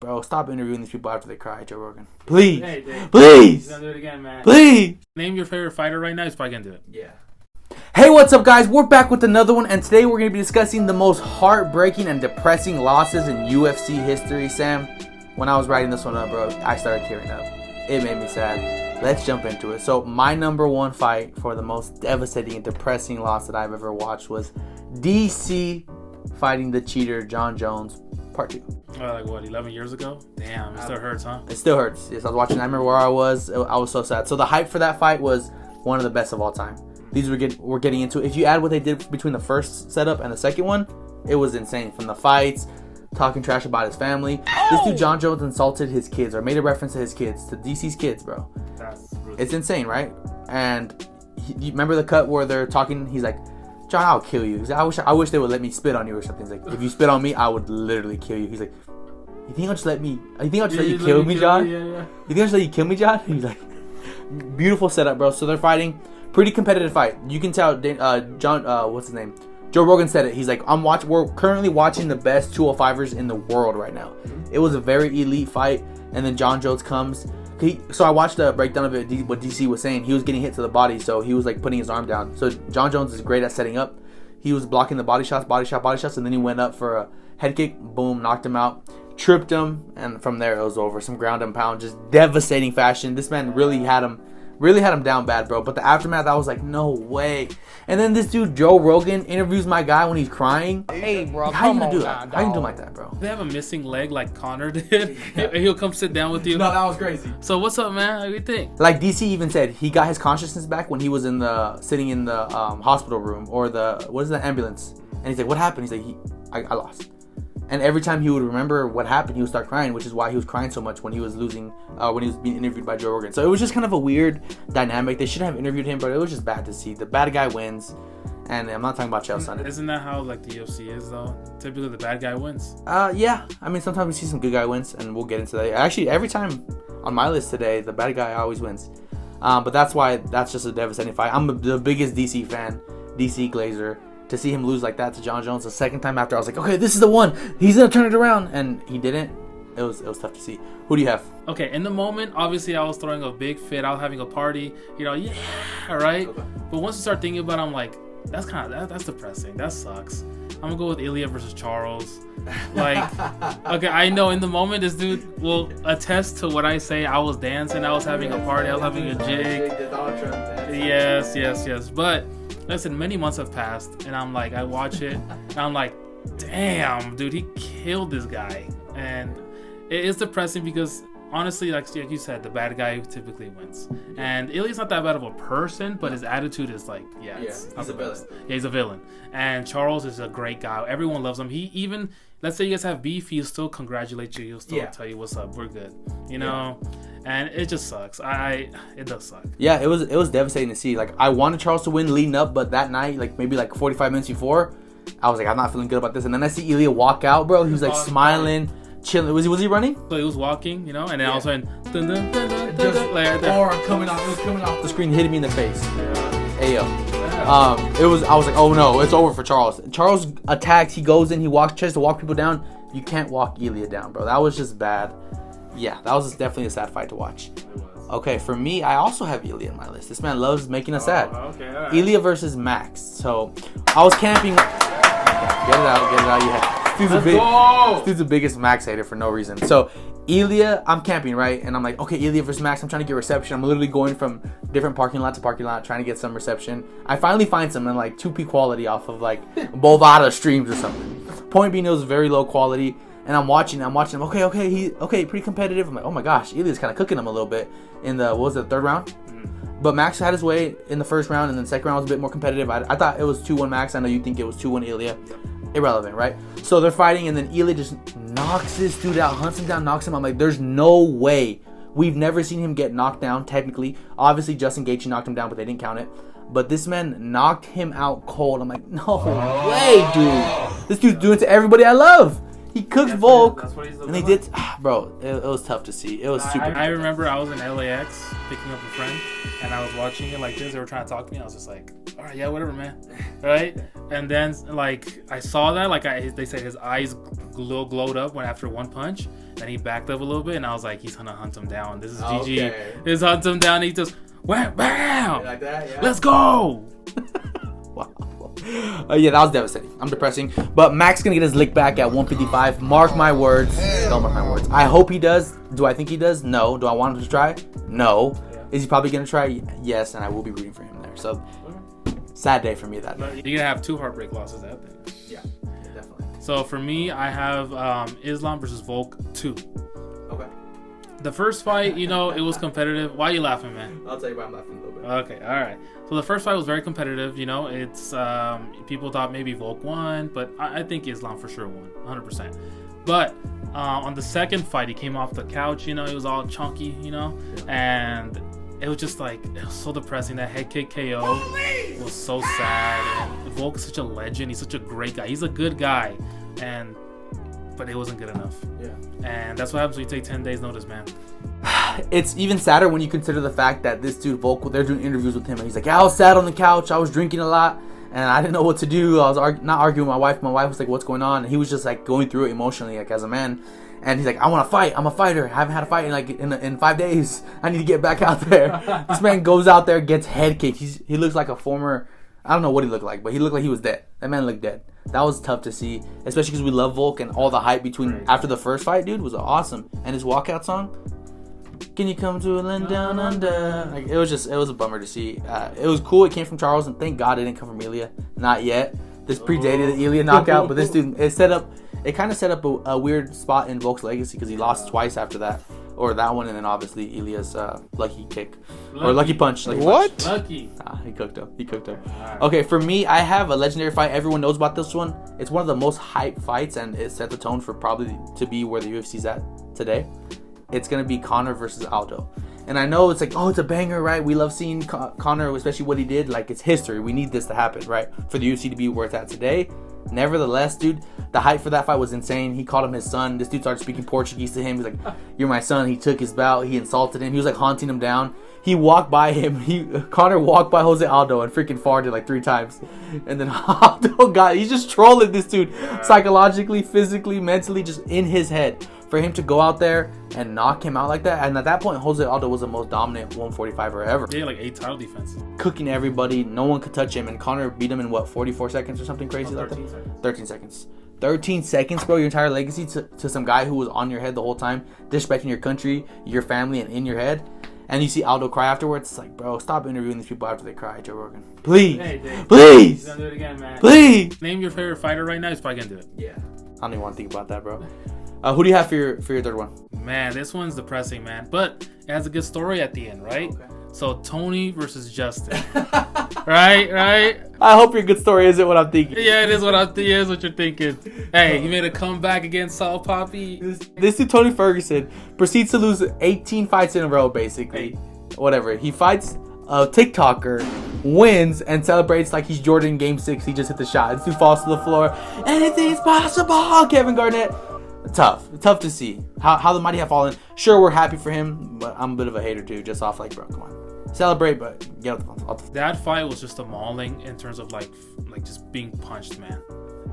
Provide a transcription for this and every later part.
bro. Stop interviewing these people after they cry, Joe Rogan. Please. Hey, Dave. Please. You're gonna do it again, man. Please. Name your favorite fighter right now. He's probably gonna do it. Yeah. Hey, what's up, guys? We're back with another one, and today we're going to be discussing the most heartbreaking and depressing losses in UFC history. Sam, when I was writing this one up, bro, I started tearing up. It made me sad. Let's jump into it. So, my number one fight for the most devastating and depressing loss that I've ever watched was DC fighting the cheater Jon Jones, part 2. Like what, 11 years ago? Damn, it still hurts, huh? It still hurts. Yes, I was watching. I remember where I was. I was so sad. So, the hype for that fight was one of the best of all time. These we're getting into. If you add what they did between the first setup and the second one, it was insane. From the fights, talking trash about his family. This dude, Jon Jones, insulted his kids or made a reference to his kids, to DC's kids, bro. It's insane, right? And you remember the cut where they're talking? He's like, John, I'll kill you. He's like, I wish they would let me spit on you or something. He's like, if you spit on me, I would literally kill you. He's like, you think I'll just let you kill me, John? Yeah. You think I'll just let you kill me, John? He's like, beautiful setup, bro. So they're fighting. Pretty competitive fight. You can tell what's his name? Joe Rogan said it. He's like, we're currently watching the best 205ers in the world right now. It was a very elite fight. And then Jon Jones comes. So I watched a breakdown of it, what DC was saying. He was getting hit to the body, so he was like putting his arm down. So Jon Jones is great at setting up. He was blocking the body shots, and then he went up for a head kick. Boom, knocked him out. Tripped him. And from there, it was over. Some ground and pound, just devastating fashion. This man really had him down bad, bro. But the aftermath, I was like, no way. And then this dude, Joe Rogan, interviews my guy when he's crying. Hey, bro, how you come gonna do on that? now, How you gonna do dog. like that, bro? They have a missing leg like Connor did. He'll come sit down with you. No, that was crazy. So what's up, man? How do you think? Like DC even said, he got his consciousness back when he was sitting in the hospital room or the ambulance. And he's like, what happened? He's like, I lost. And every time he would remember what happened, he would start crying, which is why he was crying so much when he was when he was being interviewed by Joe Rogan. So it was just kind of a weird dynamic. They shouldn't have interviewed him, but it was just bad to see. The bad guy wins, and I'm not talking about Chael Sonnen. Isn't that how like the UFC is though? Typically the bad guy wins. Yeah. I mean, sometimes we see some good guy wins, and we'll get into that. Actually, every time on my list today, the bad guy always wins. But that's just a devastating fight. I'm the biggest DC fan, DC Glazer. To see him lose like that to Jon Jones the second time after, I was like, okay, this is the one. He's gonna turn it around, and he didn't. It was tough to see. Who do you have? Okay, in the moment, obviously I was throwing a big fit. I was having a party, yeah, right. Okay. But once you start thinking about it, I'm like, that's depressing. That sucks. I'm gonna go with Ilya versus Charles. Like, okay, I know in the moment this dude will attest to what I say. I was dancing, I was having a party, I was having a jig. Yes. But listen, many months have passed, and I'm like, I watch it, and I'm like, damn, dude, he killed this guy, and it is depressing because honestly, like you said, the bad guy typically wins, and Ilya's not that bad of a person, but his attitude is like, he's a villain. Yeah, he's a villain, and Charles is a great guy. Everyone loves him. He even, let's say you guys have beef, he'll still congratulate you. He'll still tell you what's up. We're good, you know. And it just sucks. It does suck. Yeah, it was devastating to see. Like, I wanted Charles to win leading up, but that night, like maybe like 45 minutes before, I was like, I'm not feeling good about this. And then I see Ilya walk out, bro. He was like smiling, chilling. Was he running? So he was walking, and then all of a sudden, dun, dun, dun, dun, dun, Just dun, like, right there. aura coming off. It was coming off the screen, hitting me in the face. Ayo. I was like, oh no, it's over for Charles. Charles attacks. He goes in. He tries to walk people down. You can't walk Ilya down, bro. That was just bad. Yeah, that was definitely a sad fight to watch. Okay, for me, I also have Ilya on my list. This man loves making us sad. Okay, all right. Ilya versus Max. So, I was camping. Get it out. You had. Dude's the biggest Max hater for no reason. So, Ilya, I'm camping, right? And I'm like, okay, Ilya versus Max. I'm trying to get reception. I'm literally going from different parking lot to parking lot, trying to get some reception. I finally find some in like 2p quality off of like Bovada streams or something. Point being, it was very low quality. And I'm watching him. Okay, pretty competitive. I'm like, oh my gosh, Ilya's kind of cooking him a little bit in the third round. But Max had his way in the first round, and then the second round was a bit more competitive. I thought it was 2-1 Max. I know you think it was 2-1 Ilya. Irrelevant, right? So they're fighting, and then Ilya just knocks this dude out, hunts him down, knocks him. I'm like, there's no way. We've never seen him get knocked down, technically. Obviously, Justin Gaethje knocked him down, but they didn't count it. But this man knocked him out cold. I'm like, no way, dude. This dude's doing it to everybody I love. He cooked Volk, and they did. Bro, it was tough to see. It was super. I remember I was in LAX picking up a friend, and I was watching it like this. They were trying to talk to me. I was just like, all right, yeah, whatever, man. Right? And then, like, I saw that. Like, they said his eyes glowed up after one punch. Then he backed up a little bit, and I was like, he's going to hunt him down. This is GG. He's hunt him down. He just went, bam! Like that, yeah. Let's go! Wow. Yeah, that was devastating. I'm depressing. But Mac's going to get his lick back at 155. Mark my words. Don't mark my words. I hope he does. Do I think he does? No. Do I want him to try? No. Yeah. Is he probably going to try? Yes, and I will be rooting for him there. So, sad day for me that day. You're going to have 2 heartbreak losses that day. Yeah, definitely. So, for me, I have Islam versus Volk 2. Okay. The first fight, it was competitive. Why are you laughing, man? I'll tell you why I'm laughing a little bit. Okay, all right. So the first fight was very competitive. It's people thought maybe Volk won, but I think Islam for sure won, 100%. But on the second fight, he came off the couch. He was all chunky, and it was just like it was so depressing. That head kick KO was so sad. And Volk is such a legend. He's such a great guy. He's a good guy, but it wasn't good enough. Yeah. And that's what happens when you take 10 days notice, man. It's even sadder when you consider the fact that this dude, Volk, they're doing interviews with him, and he's like, yeah, I was sat on the couch, I was drinking a lot, and I didn't know what to do. I was not arguing with my wife. My wife was like, what's going on? And he was just like going through it emotionally, like as a man. And he's like, I want to fight. I'm a fighter. I haven't had a fight in 5 days. I need to get back out there. This man goes out there, gets head kicked. He looks like a former, I don't know what he looked like, but he looked like he was dead. That man looked dead. That was tough to see, especially because we love Volk, and all the hype after the first fight, dude, was awesome. And his walkout song, Can You Come to a Land Down Under? Like, it was a bummer to see. It was cool. It came from Charles, and thank God it didn't come from Ilya. Not yet. This predated the Ilya knockout, but this dude, it kind of set up a weird spot in Volk's legacy because he lost twice after that. Or that one, and then obviously Ilya's lucky kick. Or lucky punch. What? Lucky. He cooked him. Right. Okay, for me, I have a legendary fight. Everyone knows about this one. It's one of the most hyped fights, and it set the tone for probably to be where the UFC's at today. It's going to be Conor versus Aldo. And I know it's like, oh, it's a banger, right? We love seeing Conor, especially what he did. Like, it's history. We need this to happen, right? For the UFC to be where it's at today. Nevertheless, dude, the hype for that fight was insane. He called him his son. This dude started speaking Portuguese to him. He's like, you're my son. He took his bout. He insulted him. He was like haunting him down. He walked by him. Conor walked by Jose Aldo and freaking farted like 3 times. And then Aldo he's just trolling this dude psychologically, physically, mentally, just in his head. For him to go out there and knock him out like that. And at that point, Jose Aldo was the most dominant 145er ever. He had like 8 title defenses. Cooking everybody. No one could touch him. And Conor beat him in 44 seconds or something crazy like that? 13 seconds. 13 seconds. 13 seconds, bro. Your entire legacy to some guy who was on your head the whole time, disrespecting your country, your family, and in your head. And you see Aldo cry afterwards. It's like, bro, stop interviewing these people after they cry, Joe Rogan. Please. Hey, Dave. Please. He's gonna do it again, man. Please. Name your favorite fighter right now. He's probably gonna do it. Yeah. I don't even want to think about that, bro. Who do you have for your third one? Man, this one's depressing, man. But it has a good story at the end, right? Okay. So Tony versus Justin. right? I hope your good story isn't what I'm thinking. Yeah, it is what you're thinking. Hey, he made a comeback against Saul Poppy. This dude, Tony Ferguson, proceeds to lose 18 fights in a row, basically. Hey. Whatever. He fights a TikToker, wins, and celebrates like he's Jordan in Game 6. He just hit the shot. This dude falls to the floor. Anything's possible, Kevin Garnett. Tough to see how the mighty have fallen. Sure, we're happy for him, but I'm a bit of a hater too. Just off like, bro, come on, celebrate, but get out the That fight was just a mauling in terms of like just being punched, man.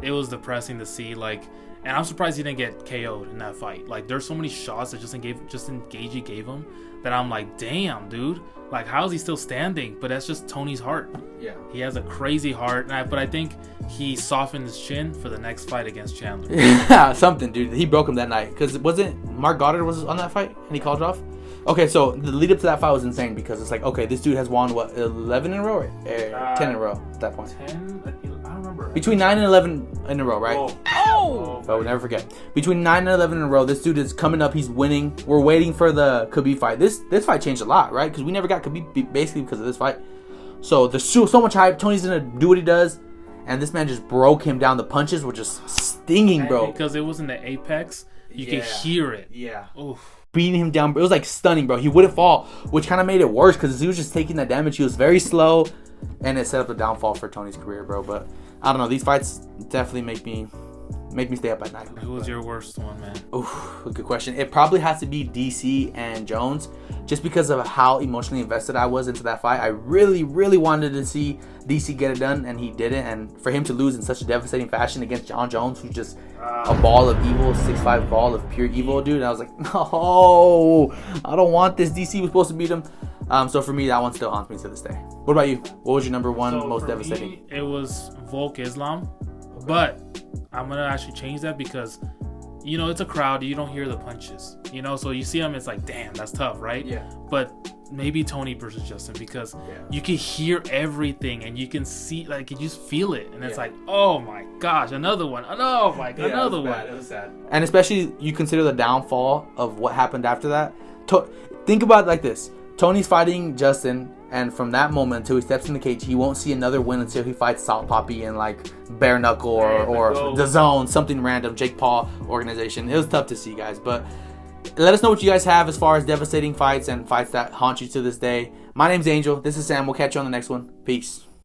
It was depressing to see, like, and I'm surprised he didn't get KO'd in that fight. Like, there's so many shots that Justin Gaethje gave him that I'm like, damn, dude. Like, how is he still standing? But that's just Tony's heart. Yeah. He has a crazy heart. But I think he softened his chin for the next fight against Chandler. Yeah, something, dude. He broke him that night. Because wasn't Mark Goddard was on that fight? And he called it off? Okay, so the lead up to that fight was insane. Because it's like, okay, this dude has won, 11 in a row? Or 10 in a row at that point? 10? I don't remember. Between 9 and 11 in a row, right? Oh! But we'll never forget. Between 9 and 11 in a row, this dude is coming up. He's winning. We're waiting for the Khabib fight. This fight changed a lot, right? Because we never got Khabib basically because of this fight. So there's so much hype. Tony's going to do what he does. And this man just broke him down. The punches were just stinging, bro. Because it was in the apex. You could hear it. Yeah. Oof. Beating him down. It was like stunning, bro. He wouldn't fall, which kind of made it worse because he was just taking that damage. He was very slow. And it set up the downfall for Tony's career, bro. But I don't know. These fights definitely make me make me stay up at night. Who was your worst one, man? Oof, good question. It probably has to be DC and Jones, just because of how emotionally invested I was into that fight. I really, really wanted to see DC get it done, and he didn't. And for him to lose in such a devastating fashion against John Jones, who's just a ball of evil, 6'5" ball of pure evil, dude. And I was like, no, I don't want this. DC was supposed to beat him. So for me, that one still haunts me to this day. What about you? What was your number one most devastating? Me, it was Volk Islam, but I'm gonna actually change that because, you know, it's a crowd. You don't hear the punches. You know, so you see him, it's like, damn, that's tough, right? Yeah. But maybe Tony versus Justin, because you can hear everything and you can see, like, you just feel it, and it's like, oh my gosh, another one. Oh my god, another one. It was sad. And especially you consider the downfall of what happened after that. Think about it like this: Tony's fighting Justin, and from that moment until he steps in the cage, he won't see another win until he fights Salt Poppy in like Bare Knuckle or The Zone, something random, Jake Paul organization. It was tough to see, guys. But let us know what you guys have as far as devastating fights and fights that haunt you to this day. My name's Angel. This is Sam. We'll catch you on the next one. Peace.